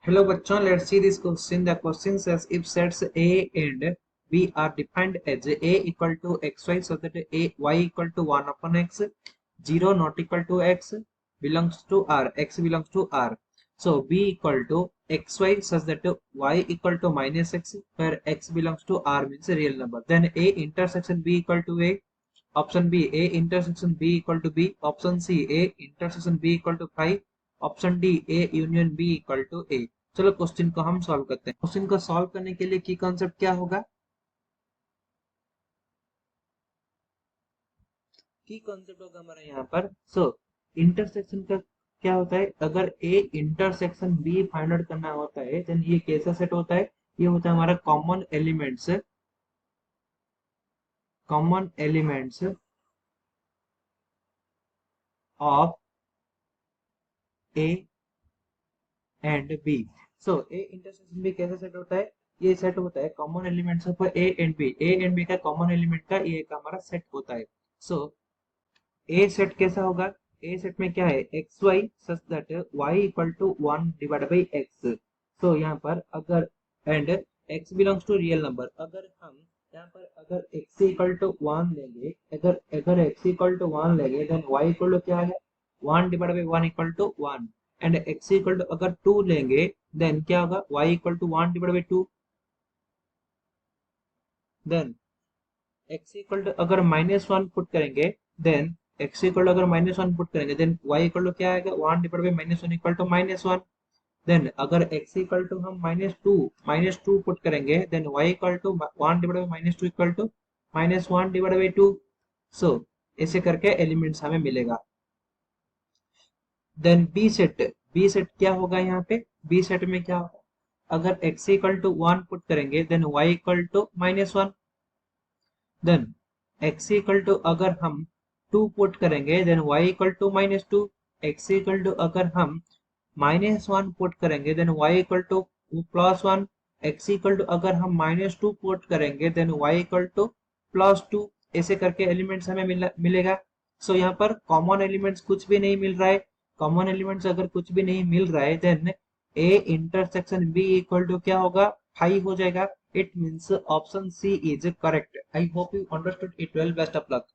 Hello bachchan, let's see this question. The question says if sets A and B are defined as A equal to xy so that A y equal to 1 upon x, 0 not equal to x belongs to R, x belongs to R. So B equal to xy such that y equal to minus x where x belongs to R means a real number. Then A intersection B equal to A. Option B, A intersection B equal to B. Option C, A intersection B equal to 5. Option D A union B equal to A. चलो question को हम solve करते हैं। Question को solve करने के लिए की कॉन्सेप्ट क्या होगा? की कॉन्सेप्ट होगा हमारा यहाँ पर इंटरसेक्शन का क्या होता है, अगर A intersection B find out करना होता है देन ये कैसा सेट होता है, ये होता है हमारा common elements of A and B. A intersection B कैसे सेट होता है, ये सेट होता है common elements of A and B. A and B का कॉमन एलिमेंट का ये का हमारा सेट होता है। ए सेट कैसा होगा, ए सेट में क्या है, x y such that y equal to 1 divide by x. यहाँ पर अगर and x belongs to real number, अगर हम यहाँ पर अगर एक्स इक्वल टू 1 लेंगे, अगर अगर एक्स इक्वल टू 1 लेंगे देन वाई इक्वल टू क्या है, 1 divide by 1 equal to 1 and x equal to अगर 2 लेंगे देन क्या होगा, y equal to 1 divide by 2। Then x equal to अगर -1 पुट करेंगे देन एक्स इक्वल टू अगर -1 पुट करेंगे देन वाई इक्वल टू क्या आएगा, 1 divide by -1 equal to -1। Then अगर एक्स इक्वल टू हम -2 पुट करेंगे then y equal to 1 divide by -2 equal to -1 divide by 2। So ऐसे करके एलिमेंट्स हमें मिलेगा। देन बी सेट क्या होगा, यहाँ पे बी सेट में क्या होगा, अगर एक्स इक्वल टू 1 पुट करेंगे then y equal to -1। Then x equal to अगर हम 2 पुट करेंगे then y equal to -2। X equal to अगर हम -1 पुट करेंगे then y equal to +1। X equal to अगर हम -2 पुट करेंगे देन y इक्वल टू +2। ऐसे करके एलिमेंट्स हमें मिलेगा। यहाँ पर कॉमन एलिमेंट्स कुछ भी नहीं मिल रहा है। कॉमन एलिमेंट्स अगर कुछ भी नहीं मिल रहा है then a intersection b equal to क्या होगा, 5 हो जाएगा। It means option C is correct. I hope you understood it well. Best of luck.